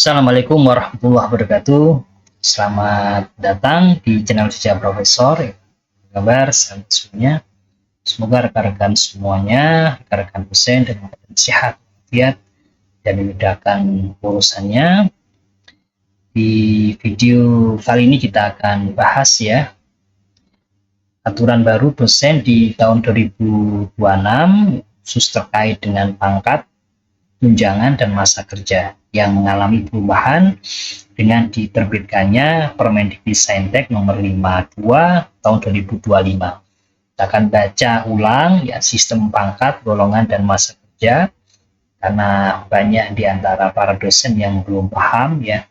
Assalamualaikum warahmatullahi wabarakatuh. Selamat datang di channel Jejak Profesor. Apa kabar sahabat semuanya? Semoga rekan-rekan semuanya, rekan-rekan dosen dan sehat, walafiat, dan dimudahkan urusannya. Di video kali ini kita akan bahas ya aturan baru dosen di tahun 2026 khusus terkait dengan pangkat, tunjangan, dan masa kerja yang mengalami perubahan dengan diterbitkannya Permendikbudristek nomor 52 tahun 2025. Kita akan baca ulang ya sistem pangkat, golongan, dan masa kerja karena banyak di antara para dosen yang belum paham ya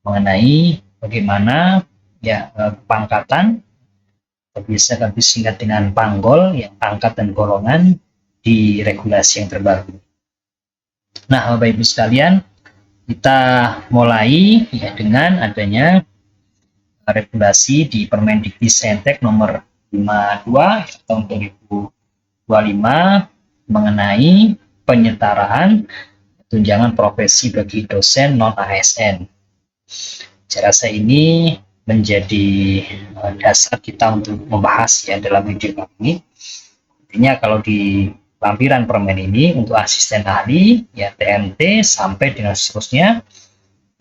mengenai bagaimana ya pangkatan, bisa kami singkat dengan panggol yang pangkat dan golongan di regulasi yang terbaru. Nah, Bapak Ibu sekalian, kita mulai ya dengan adanya regulasi di Permendikbudristek nomor 52 tahun 2025 mengenai penyetaraan tunjangan profesi bagi dosen non ASN. Saya rasa ini menjadi dasar kita untuk membahas ya dalam video ini. Intinya kalau di lampiran permen ini untuk asisten ahli ya TMT sampai dengan seterusnya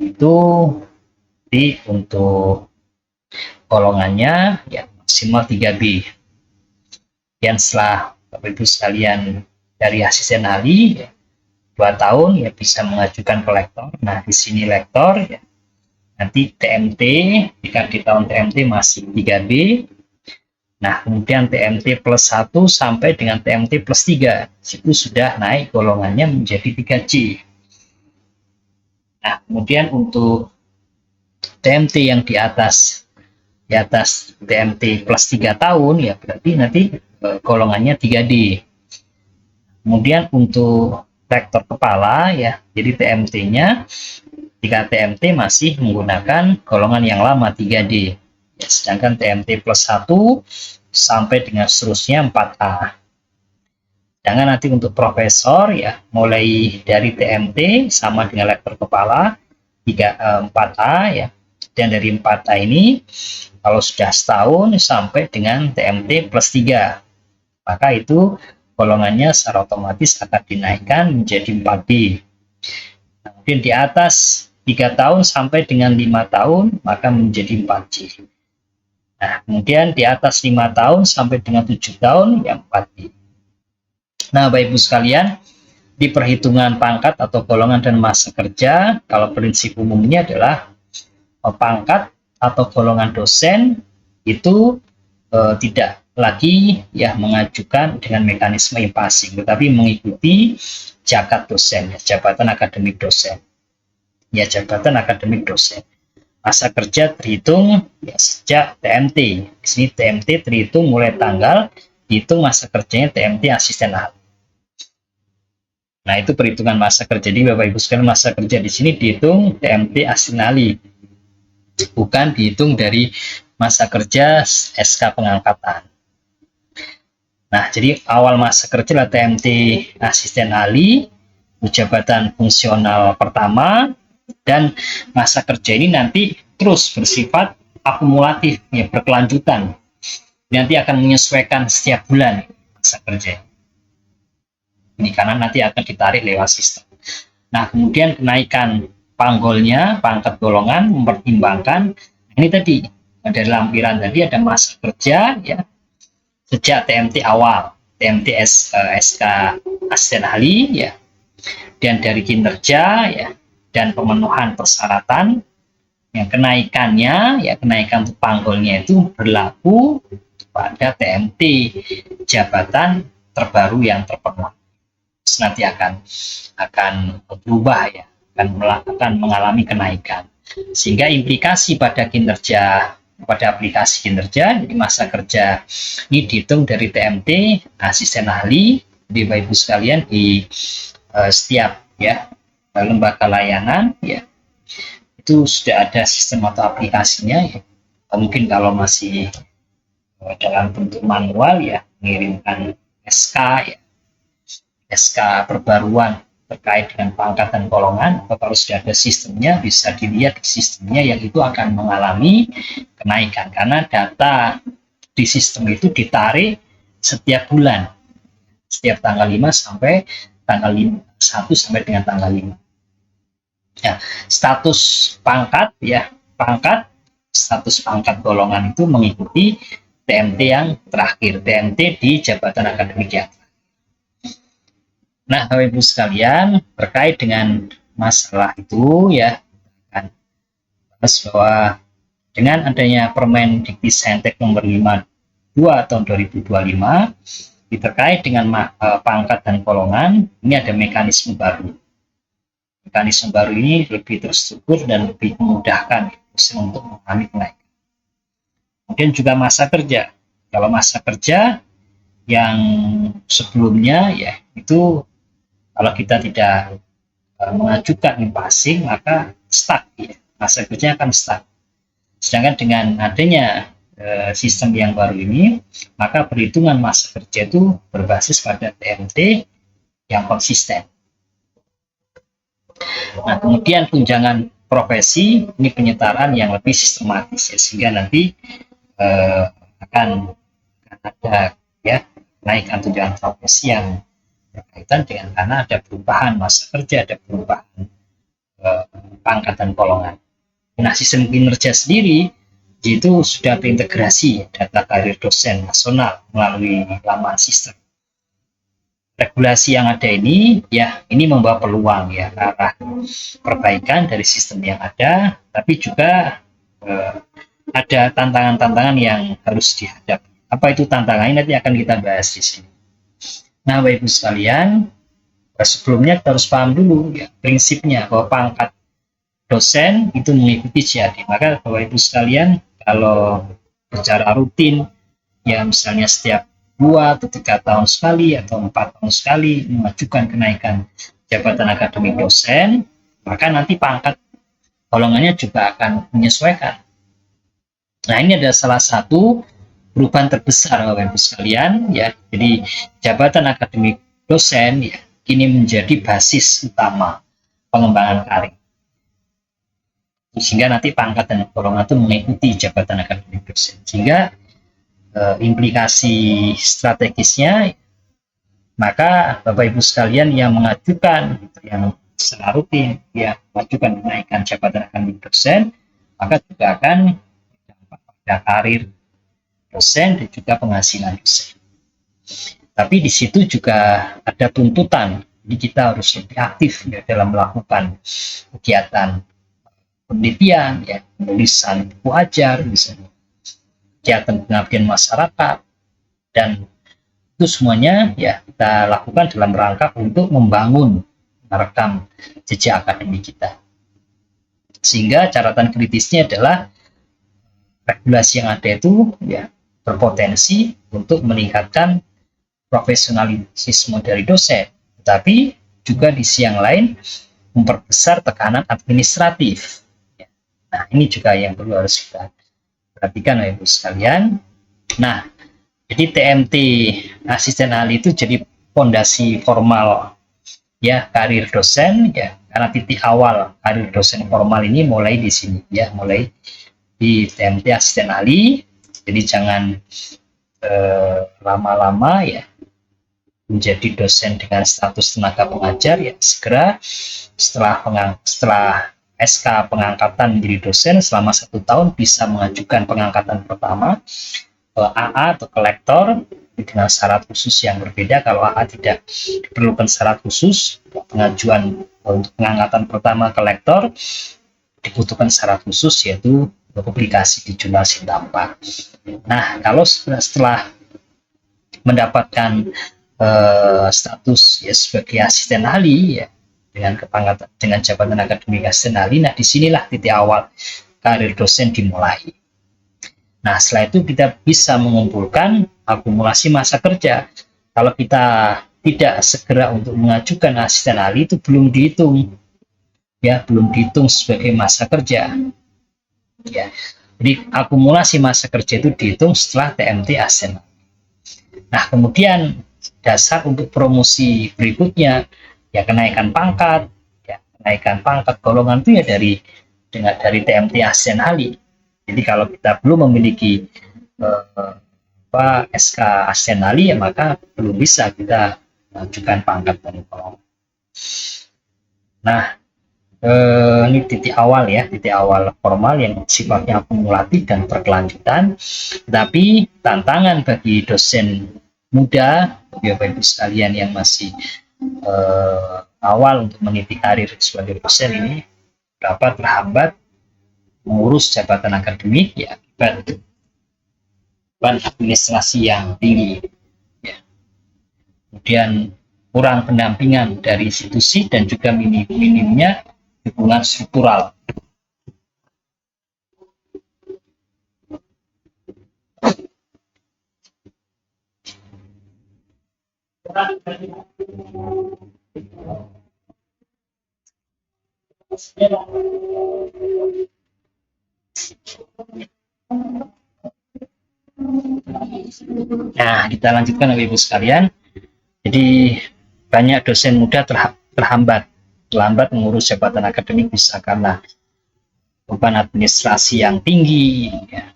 itu untuk golongannya ya maksimal 3B. Dan setelah Bapak Ibu sekalian dari asisten ahli ya, 2 tahun ya bisa mengajukan ke lektor. Nah, di sini lektor ya. Nanti TMT, jika di tahun TMT masih 3B. Nah, kemudian TMT plus 1 sampai dengan TMT plus 3. Itu sudah naik golongannya menjadi 3C. Nah, kemudian untuk TMT yang di atas TMT plus 3 tahun, ya berarti nanti golongannya 3D. Kemudian untuk rektor kepala, ya, jadi TMT-nya, jika TMT masih menggunakan golongan yang lama 3D. Ya, sedangkan TMT plus 1 sampai dengan seterusnya 4A. Sedangkan nanti untuk profesor ya mulai dari TMT sama dengan lektor kepala 4A ya. Dan dari 4A ini kalau sudah setahun sampai dengan TMT plus 3. Maka itu golongannya secara otomatis akan dinaikkan menjadi 4B. Nah, mungkin di atas 3 tahun sampai dengan 5 tahun maka menjadi 4C. Nah, kemudian di atas 5 tahun sampai dengan 7 tahun yang 4B. Nah, Bapak Ibu sekalian, di perhitungan pangkat atau golongan dan masa kerja, kalau prinsip umumnya adalah pangkat atau golongan dosen itu tidak lagi ya mengajukan dengan mekanisme impasing, tetapi mengikuti jakat dosen, ya, jabatan akademik dosen. Ya, jabatan akademik dosen. Masa kerja terhitung ya sejak TMT. Di sini TMT terhitung mulai tanggal dihitung masa kerjanya TMT asisten ahli. Nah, itu perhitungan masa kerja. Jadi Bapak Ibu sekalian, masa kerja di sini dihitung TMT asisten ahli. Bukan dihitung dari masa kerja SK pengangkatan. Nah, jadi awal masa kerja adalah TMT asisten ahli, jabatan fungsional pertama, dan masa kerja ini nanti terus bersifat akumulatif, ya, berkelanjutan. Nanti akan menyesuaikan setiap bulan masa kerja. Ini karena nanti akan ditarik lewat sistem. Nah, kemudian kenaikan panggolnya, pangkat golongan mempertimbangkan ini tadi dari lampiran tadi ada masa kerja ya sejak TMT awal, TMT SK asisten ahli ya, dan dari kinerja ya dan pemenuhan persyaratan yang kenaikannya ya kenaikan untuk panggolnya itu berlaku pada TMT jabatan terbaru yang terpenuhi. Nanti akan berubah ya, akan mengalami kenaikan, sehingga implikasi pada kinerja, pada aplikasi kinerja, jadi masa kerja ini dihitung dari TMT asisten ahli. Di Bapak Ibu sekalian di setiap ya lembaga layanan ya itu sudah ada sistem atau aplikasinya ya. Mungkin kalau masih dalam bentuk manual ya mengirimkan SK ya, SK perbaruan terkait dengan pangkat dan golongan, atau kalau sudah ada sistemnya bisa dilihat di sistemnya yang itu akan mengalami kenaikan karena data di sistem itu ditarik setiap bulan, setiap tanggal 5 sampai tanggal 1 sampai dengan tanggal 5. Ya, status pangkat ya, status pangkat golongan itu mengikuti TMT yang terakhir, TMT di jabatan akademik yang. Nah, Bapak Ibu sekalian, terkait dengan masalah itu ya, kan bahwa dengan adanya Permendikti Saintek nomor 52 tahun 2025 terkait dengan pangkat dan golongan, ini ada mekanisme baru. Mekanisme baru ini lebih terstruktur dan lebih memudahkan untuk mengalami kenaikan. Kemudian juga masa kerja. Kalau masa kerja yang sebelumnya ya itu kalau kita tidak mengajukan passing maka stuck ya, masa kerja akan stuck. Sedangkan dengan adanya sistem yang baru ini, maka perhitungan masa kerja itu berbasis pada TMT yang konsisten. Nah, kemudian tunjangan profesi ini penyetaraan yang lebih sistematis ya, sehingga nanti akan ada ya kenaikan tunjangan profesi yang berkaitan dengan karena ada perubahan masa kerja, ada perubahan pangkat dan golongan. Nah, sistem kinerja sendiri itu sudah terintegrasi data karir dosen nasional melalui laman sistem. Regulasi yang ada ini ya ini membawa peluang ya ke arah perbaikan dari sistem yang ada, tapi juga ada tantangan-tantangan yang harus dihadapi. Apa itu tantangannya nanti akan kita bahas di sini. Nah, Bapak Ibu sekalian, sebelumnya kita harus paham dulu ya prinsipnya bahwa pangkat dosen itu mengikuti JAD. Maka Bapak Ibu sekalian, kalau secara rutin ya misalnya setiap 2 atau 3 tahun sekali atau 4 tahun sekali mengajukan kenaikan jabatan akademik dosen, maka nanti pangkat golongannya juga akan menyesuaikan. Nah, ini ada salah satu perubahan terbesar Bapak Ibu sekalian ya. Jadi jabatan akademik dosen ya kini menjadi basis utama pengembangan karir. Sehingga nanti pangkat dan golongan itu mengikuti jabatan akademik dosen. Sehingga implikasi strategisnya, maka Bapak Ibu sekalian yang mengajukan, yang secara rutin, ya mengajukan kenaikan jabatan akademik dosen, maka juga akan berdampak pada karir dosen dan juga penghasilan dosen. Tapi di situ juga ada tuntutan, jadi kita harus lebih aktif ya, dalam melakukan kegiatan penelitian, ya, penulisan buku ajar, misalnya kegiatan pengabdian masyarakat, dan itu semuanya ya kita lakukan dalam rangka untuk membangun merekam jejak akademik kita. Sehingga catatan kritisnya adalah regulasi yang ada itu ya berpotensi untuk meningkatkan profesionalisme dari dosen, tetapi juga di sisi yang lain memperbesar tekanan administratif. Nah, ini juga yang perlu harus kita perhatikan Ibu sekalian. Nah, jadi TMT asisten ahli itu jadi fondasi formal ya karir dosen ya, karena titik awal karir dosen formal ini mulai di sini ya, mulai di TMT asisten ahli. Jadi jangan lama-lama ya menjadi dosen dengan status tenaga pengajar ya, segera setelah SK pengangkatan menjadi dosen selama 1 tahun bisa mengajukan pengangkatan pertama ke AA atau ke lektor dengan syarat khusus yang berbeda. Kalau AA tidak diperlukan syarat khusus, pengajuan untuk pengangkatan pertama ke lektor dibutuhkan syarat khusus yaitu publikasi di jurnal Sintampa. Nah, kalau setelah mendapatkan status ya sebagai asisten ahli ya dengan jabatan akademik asisten ahli, nah disinilah titik awal karir dosen dimulai. Nah, setelah itu kita bisa mengumpulkan akumulasi masa kerja. Kalau kita tidak segera untuk mengajukan asisten ahli itu belum dihitung ya, belum dihitung sebagai masa kerja ya. Jadi akumulasi masa kerja itu dihitung setelah TMT asisten. Nah, kemudian dasar untuk promosi berikutnya ya kenaikan pangkat, golongan itu ya dari TMT asisten ahli. Jadi kalau kita belum memiliki SK asisten ahli, ya maka belum bisa kita mengajukan pangkat dan golongan. Nah, ini titik awal formal yang sifatnya akumulatif dan berkelanjutan. Tapi tantangan bagi dosen muda, Bapak Ibu sekalian yang masih awal untuk meniti karir sebagai dosen ini, dapat terhambat mengurus jabatan akademik ya akibat beban administrasi yang tinggi. Ya. Kemudian kurang pendampingan dari institusi dan juga minimnya dukungan struktural. Nah, kita lanjutkan Bapak Ibu sekalian. Jadi banyak dosen muda terlambat mengurus jabatan akademik, bisa karena beban administrasi yang tinggi ya,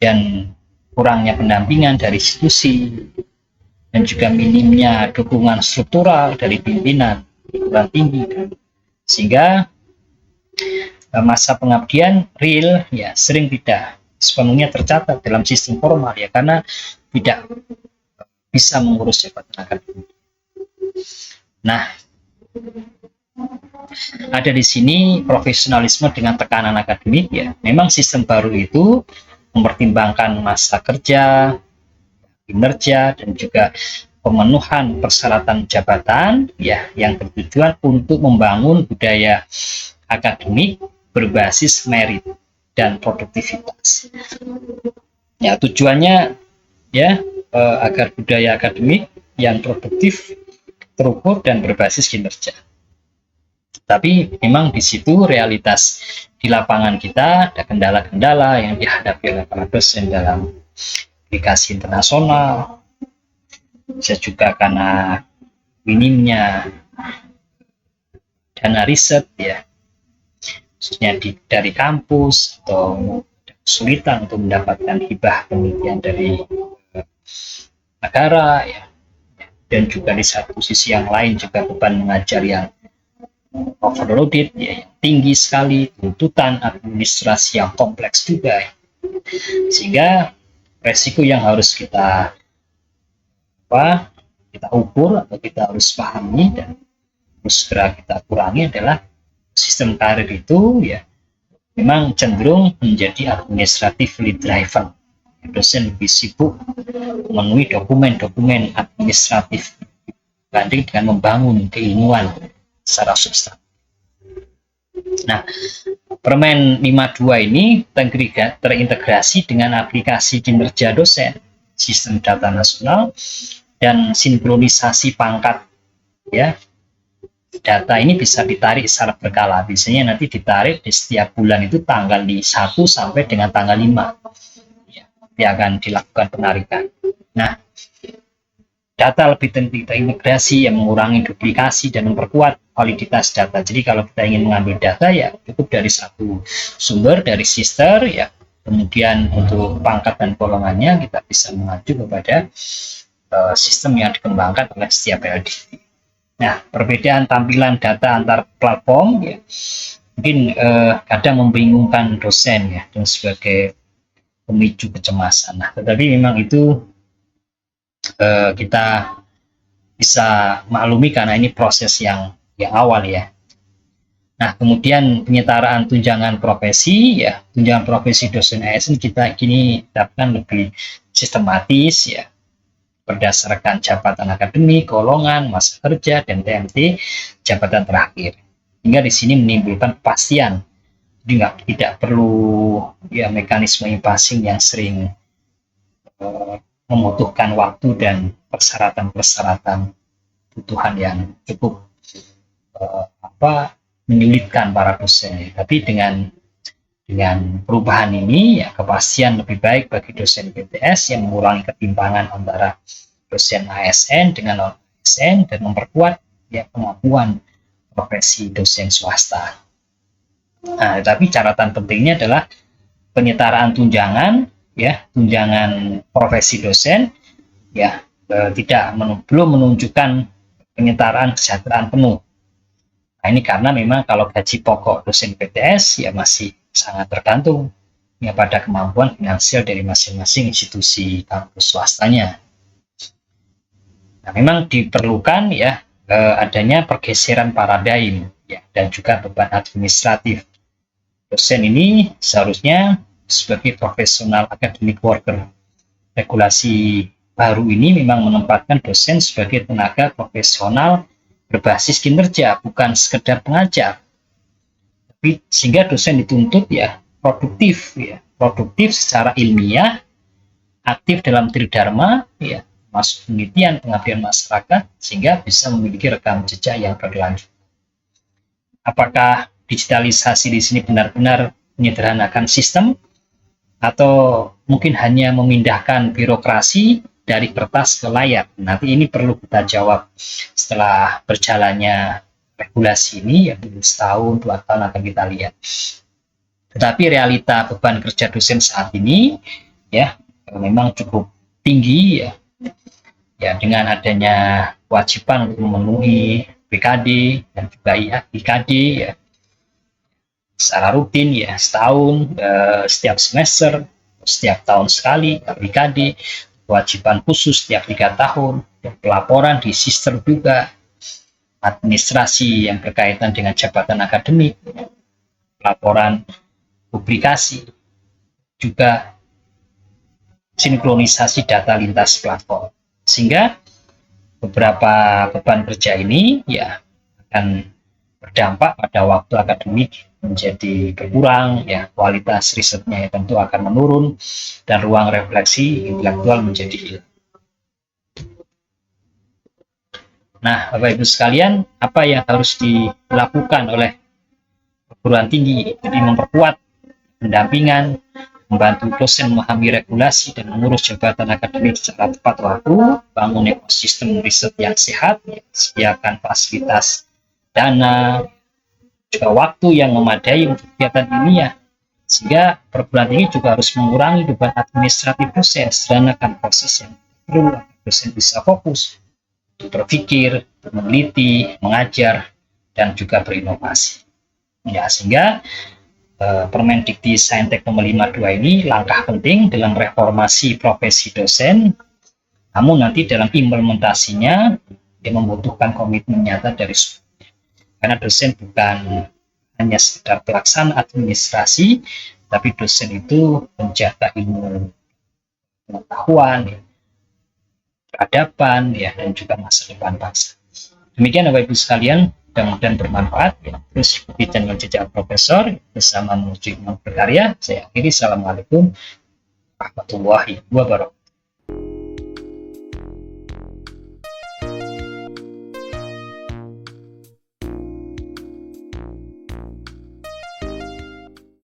dan kurangnya pendampingan dari institusi, dan juga minimnya dukungan struktural dari pimpinan perguruan tinggi, sehingga masa pengabdian real ya sering tidak sepenuhnya tercatat dalam sistem formal ya, karena tidak bisa mengurus jabatan akademik. Nah, ada di sini profesionalisme dengan tekanan akademik ya. Memang sistem baru itu mempertimbangkan masa kerja, kinerja, dan juga pemenuhan persyaratan jabatan ya, yang bertujuan untuk membangun budaya akademik berbasis merit dan produktivitas. Ya, tujuannya ya agar budaya akademik yang produktif, terukur, dan berbasis kinerja. Tapi memang di situ realitas di lapangan kita ada kendala-kendala yang dihadapi oleh para dosen dalam aplikasi internasional. Bisa juga karena minimnya dana riset ya, khususnya dari kampus, atau kesulitan untuk mendapatkan hibah penelitian dari negara ya. Dan juga di satu sisi yang lain juga beban mengajar yang overloaded ya, yang tinggi sekali, tuntutan administrasi yang kompleks juga ya. Sehingga resiko yang harus kita ukur atau kita harus pahami dan harus segera kita kurangi adalah sistem karir itu ya memang cenderung menjadi administratively driven. Dosen lebih sibuk memenuhi dokumen-dokumen administratif dibanding dengan membangun keilmuan secara substantif. Nah, Permen 52 ini terintegrasi dengan aplikasi kinerja dosen, sistem data nasional, dan sinkronisasi pangkat ya. Data ini bisa ditarik secara berkala. Biasanya nanti ditarik di setiap bulan itu tanggal 1 sampai dengan tanggal 5. Ya, akan dilakukan penarikan. Nah, data lebih terintegrasi yang mengurangi duplikasi dan memperkuat validitas data. Jadi kalau kita ingin mengambil data ya cukup dari satu sumber, dari sister ya. Kemudian untuk pangkat dan golongannya kita bisa mengacu kepada sistem yang dikembangkan oleh setiap LDV. Nah, perbedaan tampilan data antar platform ya mungkin kadang membingungkan dosen ya, dan sebagai pemicu kecemasan. Nah, tetapi memang itu kita bisa maklumi karena ini proses yang awal ya. Nah, kemudian penyetaraan tunjangan profesi ya, tunjangan profesi dosen ASN kita kini dapatkan lebih sistematis ya, berdasarkan jabatan akademik, golongan, masa kerja, dan TMT jabatan terakhir. Hingga di sini menimbulkan kepastian. Jadi tidak perlu ya mekanisme passing yang sering membutuhkan waktu dan persyaratan-persyaratan kebutuhan yang cukup menyulitkan para dosen. Tapi dengan perubahan ini ya kepastian lebih baik bagi dosen BTS yang mengurangi ketimpangan antara dosen ASN dengan non ASN dan memperkuat ya kemampuan profesi dosen swasta. Nah, tapi catatan pentingnya adalah penyetaraan tunjangan, ya tunjangan profesi dosen, ya belum menunjukkan penyetaraan kesejahteraan penuh. Nah, ini karena memang kalau gaji pokok dosen PTS ya masih sangat tergantung ya pada kemampuan finansial dari masing-masing institusi kampus swastanya. Nah, memang diperlukan ya adanya pergeseran paradigm ya dan juga beban administratif. Dosen ini seharusnya sebagai profesional academic worker. Regulasi baru ini memang menempatkan dosen sebagai tenaga profesional berbasis kinerja, bukan sekedar pengajar. Tapi sehingga dosen dituntut ya produktif secara ilmiah, aktif dalam tridharma, ya, masuk penelitian pengabdian masyarakat, sehingga bisa memiliki rekam jejak yang berlanjut. Apakah digitalisasi di sini benar-benar menyederhanakan sistem, atau mungkin hanya memindahkan birokrasi dari kertas ke layar? Nanti ini perlu kita jawab setelah berjalannya regulasi ini, ya setahun 2 tahun akan kita lihat. Tetapi realita beban kerja dosen saat ini ya memang cukup tinggi ya dengan adanya kewajiban untuk memenuhi BKD dan juga IKD ya secara rutin ya setahun, setiap semester, setiap tahun sekali, BKD, kewajiban khusus setiap 3 tahun, pelaporan di sistem juga, administrasi yang berkaitan dengan jabatan akademik, laporan publikasi, juga sinkronisasi data lintas platform. Sehingga beberapa beban kerja ini ya akan berdampak pada waktu akademik menjadi berkurang, ya kualitas risetnya ya tentu akan menurun dan ruang refleksi intelektual menjadi hilang. Nah, Bapak Ibu sekalian, apa yang harus dilakukan oleh perguruan tinggi? Jadi memperkuat pendampingan, membantu dosen memahami regulasi dan mengurus jabatan akademik secara tepat waktu, bangun ekosistem riset yang sehat, sediakan fasilitas dana, juga waktu yang memadai untuk kegiatan ilmiah, sehingga perguruan tinggi juga harus mengurangi beban administratif dosen, sederhanakan proses yang perlu agar dosen bisa fokus untuk berpikir, meneliti, mengajar, dan juga berinovasi. Ya, sehingga Permendikti Saintek nomor 52 ini langkah penting dalam reformasi profesi dosen, namun nanti dalam implementasinya dia membutuhkan komitmen nyata dari semua. Karena dosen bukan hanya sekedar pelaksana administrasi, tapi dosen itu menjaga ilmu pengetahuan, peradaban, ya, dan juga masa depan bangsa. Demikian Bapak Ibu sekalian, mudah-mudahan bermanfaat. Ya. Terus ikuti channel Jejak Profesor bersama menuju ilmu berkarya. Saya akhiri, Assalamualaikum warahmatullahi wabarakatuh.